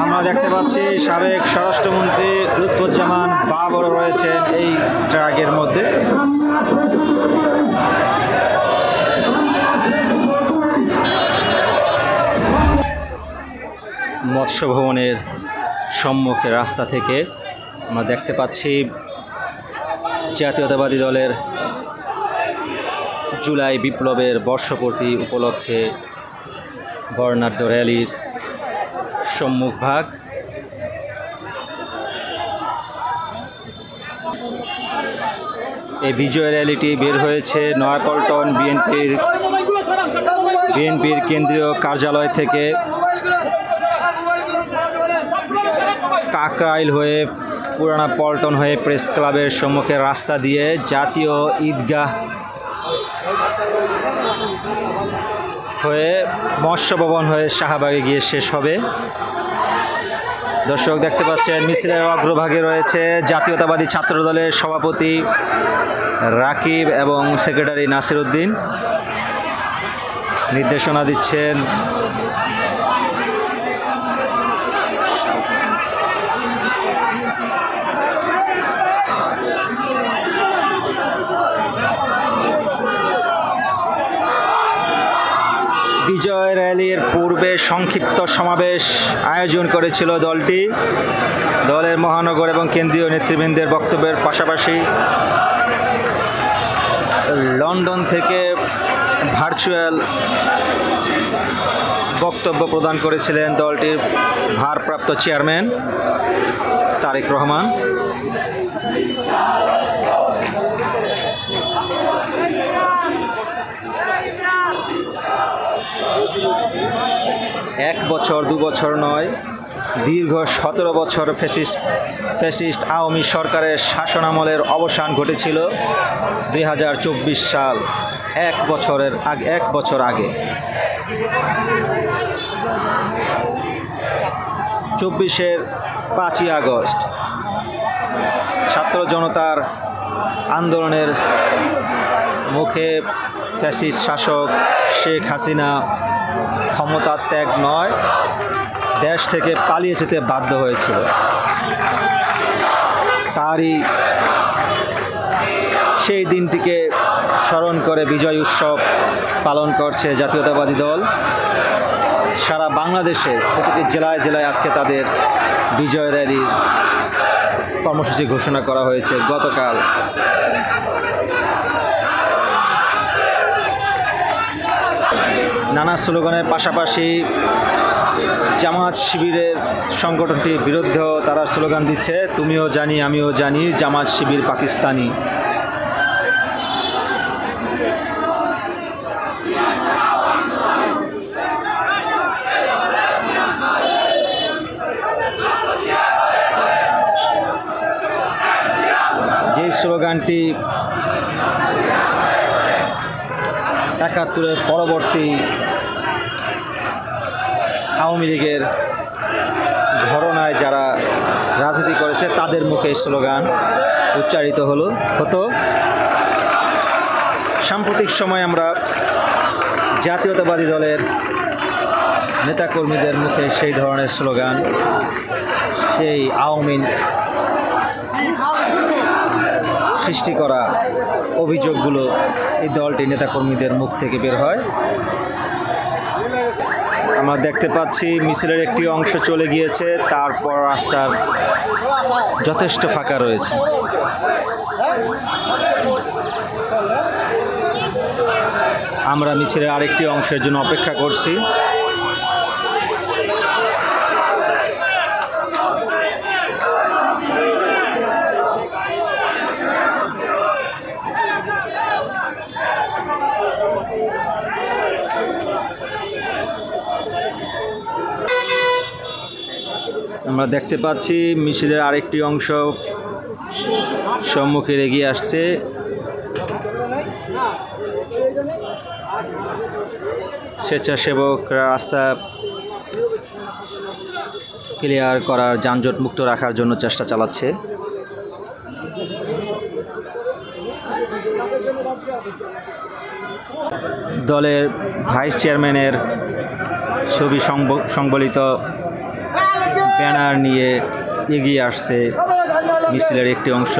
আমরা দেখতে পাচ্ছি সাবেক স্বরাষ্ট্রমন্ত্রী লুৎফুজ্জামান বাবর রয়েছেন এই ট্রাকের মধ্যে। মৎস্য ভবনের সম্মুখে রাস্তা থেকে আমরা দেখতে পাচ্ছি জাতীয়তাবাদী দলের জুলাই বিপ্লবের বর্ষপূর্তি উপলক্ষে বর্ণাঢ্য র্যালির সম্মুখভাগ। এই বিজয় র্যালিটি বের হয়েছে নয়াপল্টন বিএনপির কেন্দ্রীয় কার্যালয় থেকে কাকরাইল হয়ে পুরানা পল্টন হয়ে প্রেস ক্লাবের সম্মুখে রাস্তা দিয়ে জাতীয় ঈদগাহ হয়ে মৎস্য ভবন হয়ে শাহবাগে গিয়ে শেষ হবে। দর্শক দেখতে পাচ্ছেন মিছিলের অগ্রভাগে রয়েছে জাতীয়তাবাদী ছাত্র দলের সভাপতি রাকিব এবং সেক্রেটারি নাসির উদ্দিন। নির্দেশনা দিচ্ছেন বিজয় র্যালির পূর্বে সংক্ষিপ্ত সমাবেশ আয়োজন করেছিল দলটি। দলের মহানগর এবং কেন্দ্রীয় নেতৃবৃন্দের বক্তব্যের পাশাপাশি লন্ডন থেকে ভার্চুয়াল বক্তব্য প্রদান করেছিলেন দলটির ভারপ্রাপ্ত চেয়ারম্যান তারেক রহমান। এক বছর দু বছর নয়, দীর্ঘ 17 বছর ফ্যাসিস্ট আওয়ামী সরকারের শাসনামলের অবসান ঘটেছিল 2024 সাল এক বছর আগে। 24-এর 5ই আগস্ট ছাত্র জনতার আন্দোলনের মুখে ফ্যাসিস্ট শাসক শেখ হাসিনা ক্ষমতা ত্যাগ নয়, দেশ থেকে পালিয়ে যেতে বাধ্য হয়েছিল। তারই সেই দিনটিকে স্মরণ করে বিজয় উৎসব পালন করছে জাতীয়তাবাদী দল। সারা বাংলাদেশে প্রতিটি জেলায় জেলায় আজকে তাদের বিজয় র্যালির কর্মসূচি ঘোষণা করা হয়েছে গতকাল। নানা স্লোগানের পাশাপাশি জামাত শিবিরের সংগঠনটির বিরুদ্ধেও তারা স্লোগান দিচ্ছে, তুমিও জানি আমিও জানি জামাত শিবির পাকিস্তানি। যেই স্লোগানটি 71-এর পরবর্তী আওয়ামী লীগের ঘরানায় যারা রাজনীতি করেছে তাদের মুখে স্লোগান উচ্চারিত হতো। সাম্প্রতিক সময় আমরা জাতীয়তাবাদী দলের নেতাকর্মীদের মুখে সেই ধরনের স্লোগান, সেই আওয়ামী সৃষ্টি করা অভিযোগগুলো এই দলটি নেতাকর্মীদের মুখ থেকে বের হয়। আমরা দেখতে পাচ্ছি মিছিলের একটি অংশ চলে গিয়েছে, তারপর রাস্তার যথেষ্ট ফাঁকা রয়েছে। আমরা মিছিলের আরেকটি অংশের জন্য অপেক্ষা করছি। আমরা দেখতে পাচ্ছি মিছিলের আরেকটি অংশ সম্মুখে এগিয়ে আসছে। স্বেচ্ছাসেবকরা রাস্তা ক্লিয়ার করার, যানজট মুক্ত রাখার জন্য চেষ্টা চালাচ্ছে। দলের ভাইস চেয়ারম্যানের ছবি সংবলিত ব্যানার নিয়ে এগিয়ে আসছে মিছিলের একটি অংশ।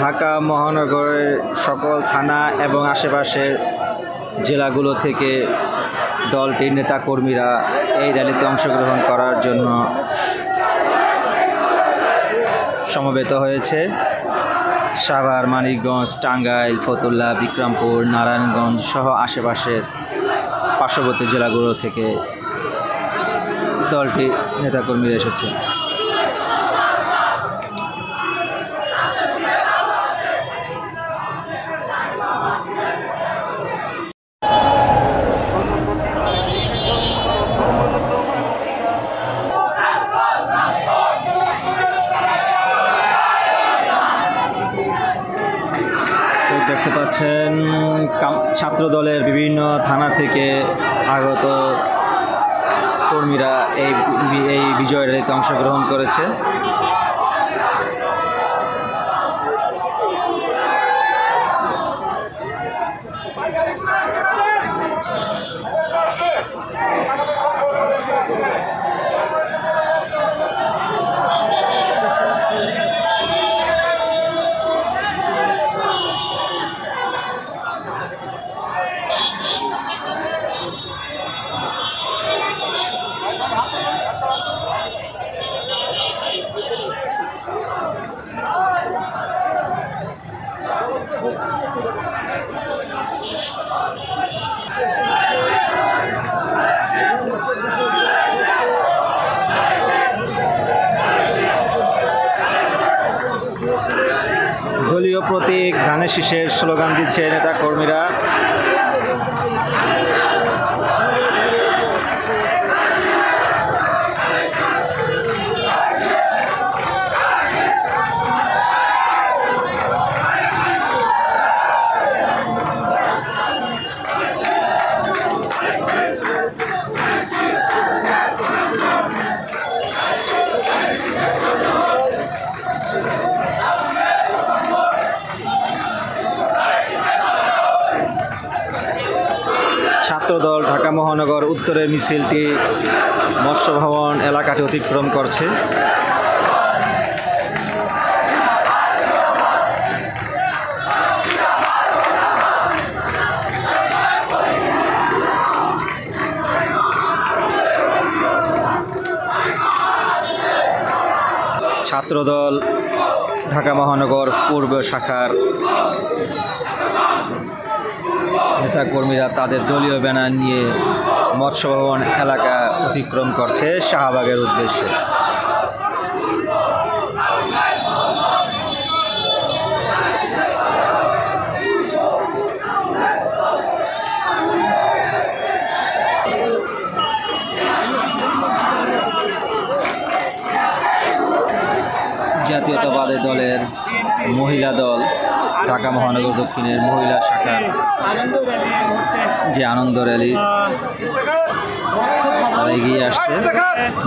ঢাকা মহানগরের সকল থানা এবং আশেপাশের জেলাগুলো থেকে দলটির নেতাকর্মীরা এই র্যালিতে অংশগ্রহণ করার জন্য সমবেত হয়েছে। সাভার, মানিকগঞ্জ, টাঙ্গাইল, ফতুল্লা, বিক্রমপুর, নারায়ণগঞ্জ সহ আশেপাশের পার্শ্ববর্তী জেলাগুলো থেকে দলটির নেতাকর্মীরা এসেছে। দেখতে পাচ্ছেন ছাত্র দলের বিভিন্ন থানা থেকে আগত কর্মীরা এই বিজয় র্যালিতে অংশগ্রহণ করেছে। দলীয় প্রতীক ধানের শীষের স্লোগান দিচ্ছে নেতা কর্মীরা। ছাত্রদল ঢাকা মহানগর উত্তরের মিছিলটি মৎস্য ভবন এলাকাটি অতিক্রম করছে। ছাত্রদল ঢাকা মহানগর পূর্ব শাখার নেতাকর্মীরা তাদের দলীয় ব্যানার নিয়ে মৎস্য ভবন এলাকা অতিক্রম করছে শাহবাগের উদ্দেশ্যে। জাতীয়তাবাদী দলের মহিলা দল ঢাকা মহানগর দক্ষিণের মহিলা শাখার যে আনন্দ র্যালি এগিয়ে আসছে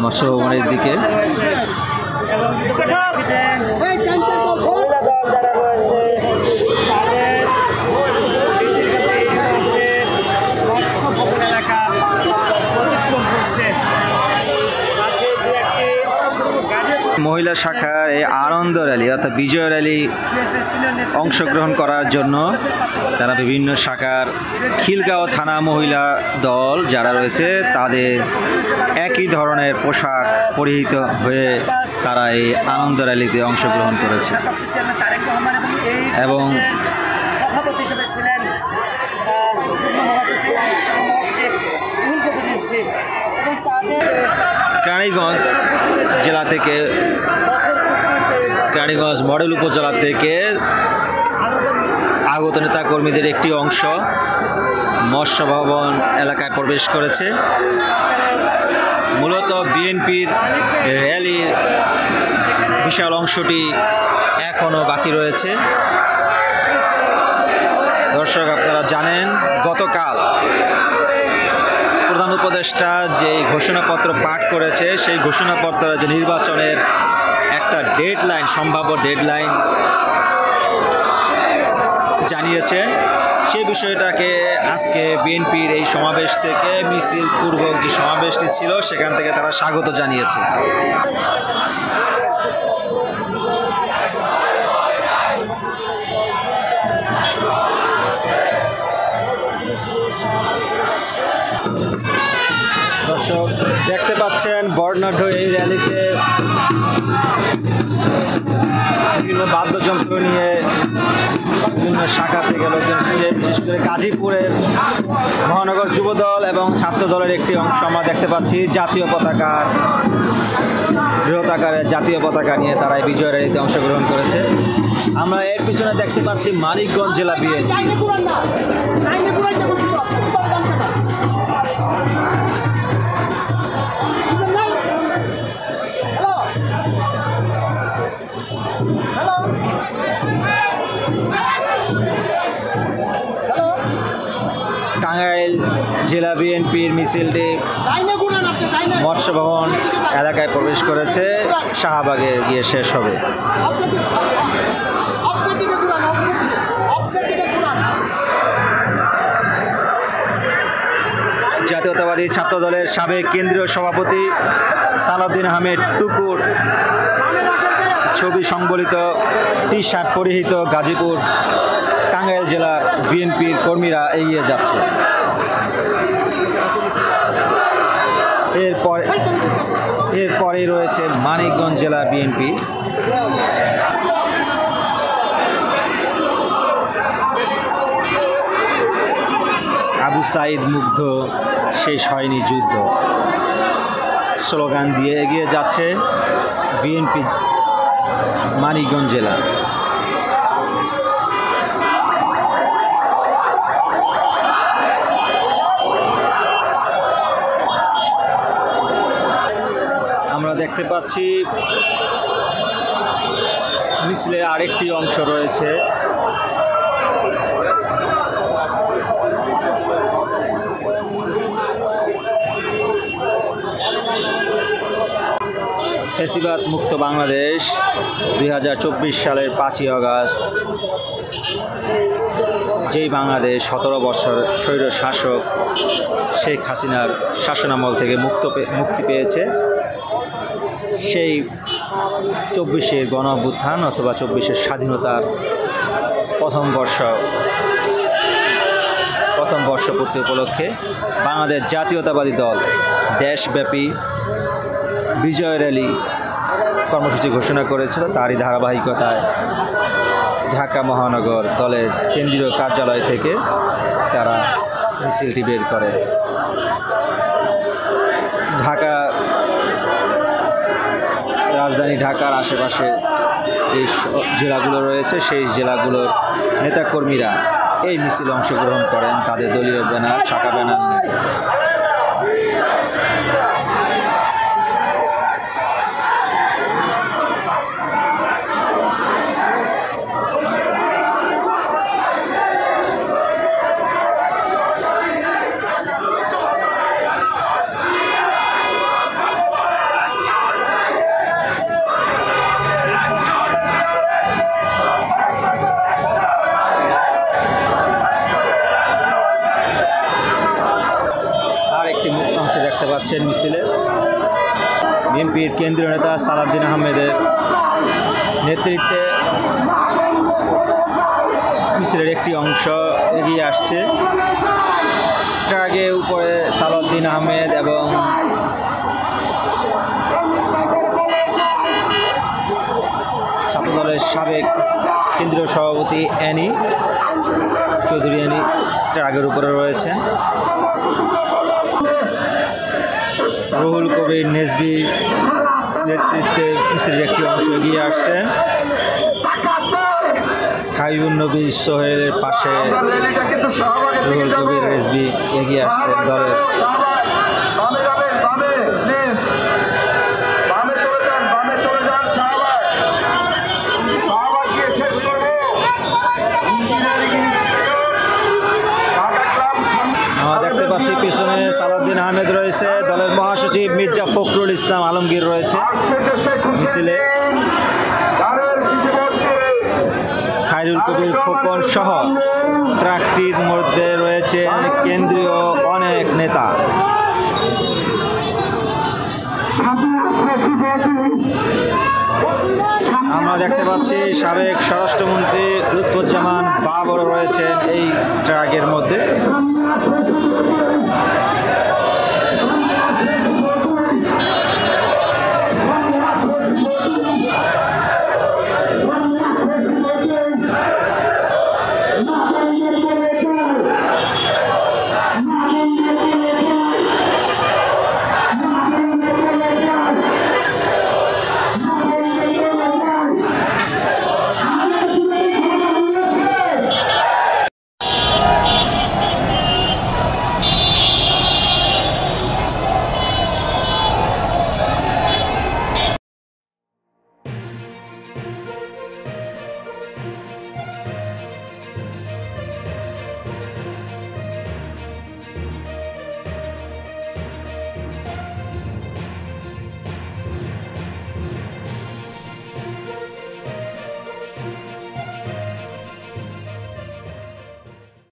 মৎস্য ভবনের দিকে। মহিলা শাখার এই আনন্দ র্যালি অর্থাৎ বিজয় র্যালি অংশগ্রহণ করার জন্য তারা বিভিন্ন শাখার খিলগাঁও থানা মহিলা দল যারা রয়েছে তাদের একই ধরনের পোশাক পরিহিত হয়ে তারা এই আনন্দ র্যালিতে অংশগ্রহণ করেছে এবং কেরানীগঞ্জ জেলা থেকে, কেরানীগঞ্জ মডেল উপজেলা থেকে আগত নেতা কর্মীদের একটি অংশ মৎস্য ভবন এলাকায় প্রবেশ করেছে। মূলত বিএনপির র্যালির বিশাল অংশটি এখনও বাকি রয়েছে। দর্শক, আপনারা জানেন গতকাল প্রধান উপদেষ্টা যে ঘোষণাপত্র পাঠ করেছে, সেই ঘোষণাপত্র যে নির্বাচনের একটা ডেডলাইন, সম্ভাব্য ডেডলাইন জানিয়েছে, সেই বিষয়টাকে আজকে বিএনপির এই সমাবেশ থেকে, মিছিল পূর্বক যে সমাবেশটি ছিল সেখান থেকে তারা স্বাগত জানিয়েছে। দর্শক দেখতে পাচ্ছেন বর্ণাঢ্য এই র্যালিতে বিভিন্ন বাদ্যযন্ত্র নিয়ে বিভিন্ন শাখা থেকে লোকজন ফিরে, বিশেষ করে গাজীপুরের মহানগর যুবদল এবং ছাত্র দলের একটি অংশ আমরা দেখতে পাচ্ছি জাতীয় পতাকার, বৃহৎ আকারের জাতীয় পতাকা নিয়ে তারা এই বিজয় র্যালিতে অংশগ্রহণ করেছে। আমরা এর পিছনে দেখতে পাচ্ছি মানিকগঞ্জ জেলা বিএনপি। টাঙ্গাইল জেলা বিএনপির মিছিলটি মৎস্য ভবন এলাকায় প্রবেশ করেছে, শাহবাগে গিয়ে শেষ হবে। জাতীয়তাবাদী ছাত্র দলের সাবেক কেন্দ্রীয় সভাপতি সালাউদ্দিন আহমেদ টুকুর ছবি সংবলিত টি শার্ট পরিহিত গাজীপুর টাঙ্গাইল জেলা বিএনপির কর্মীরা এগিয়ে যাচ্ছে। এরপরে রয়েছে মানিকগঞ্জ জেলা বিএনপি। আবু সাইদ মুগ্ধ, শেষ হয়নি যুদ্ধ স্লোগান দিয়ে এগিয়ে যাচ্ছে বিএনপি মানিকগঞ্জ জেলা। আমরা দেখতে পাচ্ছি মিছিলের আরেকটি অংশ রয়েছে। ফ্যাসিবাদ মুক্ত বাংলাদেশ 2024 সালের 5ই আগস্ট, যেই বাংলাদেশ 17 বছর স্বৈর শাসক শেখ হাসিনার শাসনামল থেকে মুক্তি পেয়েছে, সেই 24-এর গণ অভ্যুত্থান অথবা 24-এর স্বাধীনতার প্রথম বর্ষপূর্তি উপলক্ষে বাংলাদেশ জাতীয়তাবাদী দল দেশব্যাপী বিজয় র্যালি কর্মসূচি ঘোষণা করেছিল। তারই ধারাবাহিকতায় ঢাকা মহানগর দলের কেন্দ্রীয় কার্যালয় থেকে তারা মিছিলটি বের করে। ঢাকা, রাজধানী ঢাকার আশেপাশে যে জেলাগুলো রয়েছে, সেই জেলাগুলোর নেতাকর্মীরা এই মিছিলে অংশগ্রহণ করেন তাদের দলীয় ব্যানার, শাখা ব্যানার নিয়ে। দেখতে পাচ্ছেন মিছিলে বিএনপির কেন্দ্রীয় নেতা সালাউদ্দিন আহমেদের নেতৃত্বে মিছিলের একটি অংশ এগিয়ে আসছে। ট্রাকে উপরে সালাউদ্দিন আহমেদ এবং ছাত্রদলের সাবেক কেন্দ্রীয় সভাপতি অ্যানি চৌধুরী ট্রাকের উপরে রয়েছেন। রুহুল কবির নেজবি নেতৃত্বে মিছিলের একটি অংশ এগিয়ে আসছেন। হাবিবুন নবী সোহেলের পাশে রুহুল কবির রেজবি এগিয়ে আসছেন দলের। আমরা দেখতে পাচ্ছি পিছনে সালাউদ্দিন আহমেদ রয়েছে, দলের মহাসচিব মির্জা ফখরুল ইসলাম আলমগীর রয়েছে মিছিলে। খায়রুল কবির খোকন সহ ট্রাকটির মধ্যে রয়েছে কেন্দ্রীয় অনেক নেতা। আমরা দেখতে পাচ্ছি সাবেক স্বরাষ্ট্রমন্ত্রী লুৎফুজ্জামান বাবর রয়েছেন এই ট্রাকের মধ্যে।